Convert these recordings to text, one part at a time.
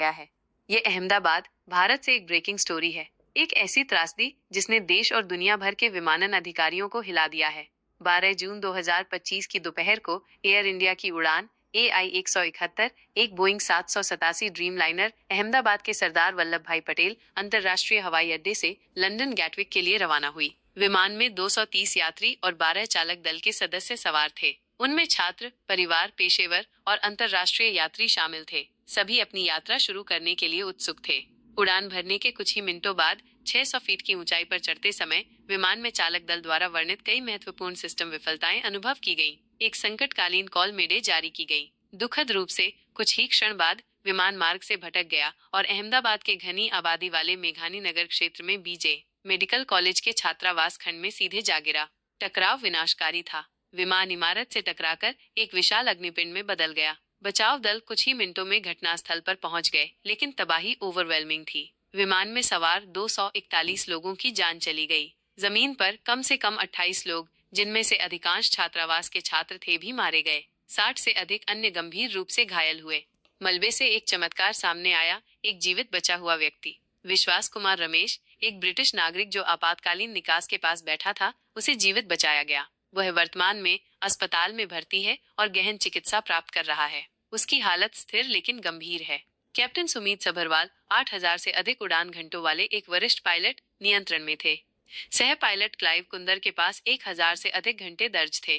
गया है। ये अहमदाबाद भारत से एक ब्रेकिंग स्टोरी है, एक ऐसी त्रासदी जिसने देश और दुनिया भर के विमानन अधिकारियों को हिला दिया है। 12 जून 2025 की दोपहर को एयर इंडिया की उड़ान AI-171 एक बोइंग 787 ड्रीम लाइनर अहमदाबाद के सरदार वल्लभ भाई पटेल अंतर्राष्ट्रीय हवाई अड्डे से लंदन गैटविक के लिए रवाना हुई। विमान में 230 यात्री और 12 चालक दल के सदस्य सवार थे। उनमें छात्र, परिवार, पेशेवर और अंतर्राष्ट्रीय यात्री शामिल थे। सभी अपनी यात्रा शुरू करने के लिए उत्सुक थे। उड़ान भरने के कुछ ही मिनटों बाद 600 फीट की ऊंचाई पर चढ़ते समय विमान में चालक दल द्वारा वर्णित कई महत्वपूर्ण सिस्टम विफलताएं अनुभव की गईं। एक संकटकालीन कॉल मेडे जारी की गई। दुखद रूप से कुछ ही क्षण बाद विमान मार्ग से भटक गया और अहमदाबाद के घनी आबादी वाले मेघानी नगर क्षेत्र में बीजे मेडिकल कॉलेज के छात्रावास खंड में सीधे जा गिरा। टकराव विनाशकारी था। विमान इमारत से टकराकर एक विशाल अग्निपिंड में बदल गया। बचाव दल कुछ ही मिनटों में घटनास्थल पर पहुंच गए, लेकिन तबाही ओवरवेलमिंग थी। विमान में सवार 241 लोगों की जान चली गई। जमीन पर कम से कम 28 लोग, जिनमें से अधिकांश छात्रावास के छात्र थे, भी मारे गए। 60 से अधिक अन्य गंभीर रूप से घायल हुए। मलबे से एक चमत्कार सामने आया। एक जीवित बचा हुआ व्यक्ति, विश्वास कुमार रमेश, एक ब्रिटिश नागरिक जो आपातकालीन निकास के पास बैठा था, उसे जीवित बचाया गया। वह वर्तमान में अस्पताल में भर्ती है और गहन चिकित्सा प्राप्त कर रहा है। उसकी हालत स्थिर लेकिन गंभीर है। कैप्टन सुमीत सभरवाल 8000 से अधिक उड़ान घंटों वाले एक वरिष्ठ पायलट नियंत्रण में थे। सह पायलट क्लाइव कुंदर के पास 1000 से अधिक घंटे दर्ज थे।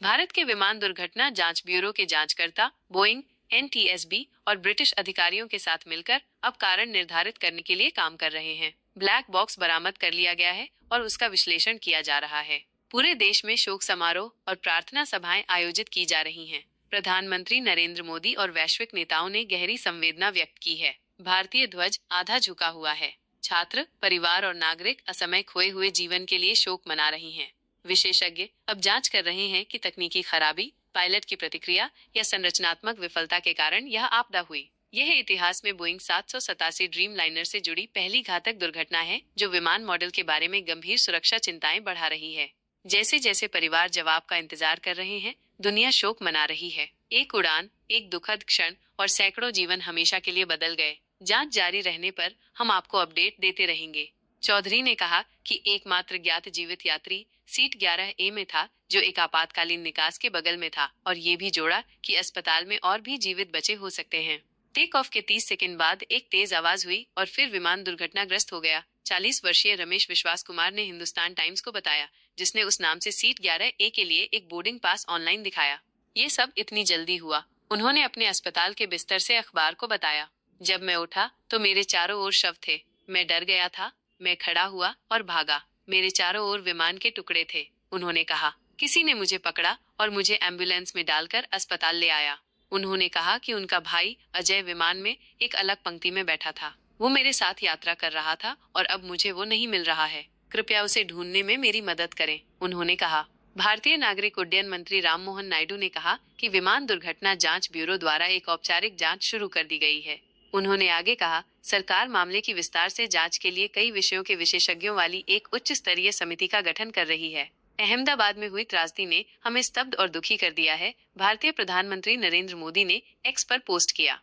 भारत के विमान दुर्घटना जांच ब्यूरो के जांचकर्ता बोइंग, NTSB और ब्रिटिश अधिकारियों के साथ मिलकर अब कारण निर्धारित करने के लिए काम कर रहे हैं। ब्लैक बॉक्स बरामद कर लिया गया है और उसका विश्लेषण किया जा रहा है। पूरे देश में शोक समारोह और प्रार्थना सभाएं आयोजित की जा रही हैं। प्रधानमंत्री नरेंद्र मोदी और वैश्विक नेताओं ने गहरी संवेदना व्यक्त की है। भारतीय ध्वज आधा झुका हुआ है। छात्र, परिवार और नागरिक असमय खोए हुए जीवन के लिए शोक मना रही हैं। विशेषज्ञ अब जांच कर रहे हैं कि तकनीकी खराबी, पायलट की प्रतिक्रिया या संरचनात्मक विफलता के कारण यह आपदा हुई। यह इतिहास में बोइंग 787 ड्रीम लाइनर से जुड़ी पहली घातक दुर्घटना है, जो विमान मॉडल के बारे में गंभीर सुरक्षा चिंताएं बढ़ा रही है। जैसे जैसे परिवार जवाब का इंतजार कर रहे हैं, दुनिया शोक मना रही है। एक उड़ान, एक दुखद क्षण और सैकड़ों जीवन हमेशा के लिए बदल गए। जांच जारी रहने पर हम आपको अपडेट देते रहेंगे। चौधरी ने कहा कि एकमात्र ज्ञात जीवित यात्री सीट 11A में था, जो एक आपातकालीन निकास के बगल में था, और ये भी जोड़ा कि अस्पताल में और भी जीवित बचे हो सकते हैं। टेक ऑफ के 30 सेकंड बाद एक तेज आवाज हुई और फिर विमान दुर्घटनाग्रस्त हो गया। 40 वर्षीय रमेश विश्वास कुमार ने हिंदुस्तान टाइम्स को बताया, जिसने उस नाम से सीट 11A के लिए एक बोर्डिंग पास ऑनलाइन दिखाया। ये सब इतनी जल्दी हुआ। उन्होंने अपने अस्पताल के बिस्तर से अखबार को बताया। जब मैं उठा तो मेरे चारों ओर शव थे। मैं डर गया था। मैं खड़ा हुआ और भागा। मेरे चारों ओर विमान के टुकड़े थे। उन्होंने कहा, किसी ने मुझे पकड़ा और मुझे एम्बुलेंस में डालकर अस्पताल ले आया। उन्होंने कहा कि उनका भाई अजय विमान में एक अलग पंक्ति में बैठा था। वो मेरे साथ यात्रा कर रहा था और अब मुझे वो नहीं मिल रहा है। कृपया उसे ढूंढने में मेरी मदद करें, उन्होंने कहा। भारतीय नागरिक उड्डयन मंत्री राममोहन नायडू ने कहा कि विमान दुर्घटना जांच ब्यूरो द्वारा एक औपचारिक जांच शुरू कर दी गई है। उन्होंने आगे कहा, सरकार मामले की विस्तार से जांच के लिए कई विषयों के विशेषज्ञों वाली एक उच्च स्तरीय समिति का गठन कर रही है। अहमदाबाद में हुई त्रासदी ने हमें स्तब्ध और दुखी कर दिया है, भारतीय प्रधानमंत्री नरेंद्र मोदी ने एक्स पर पोस्ट किया।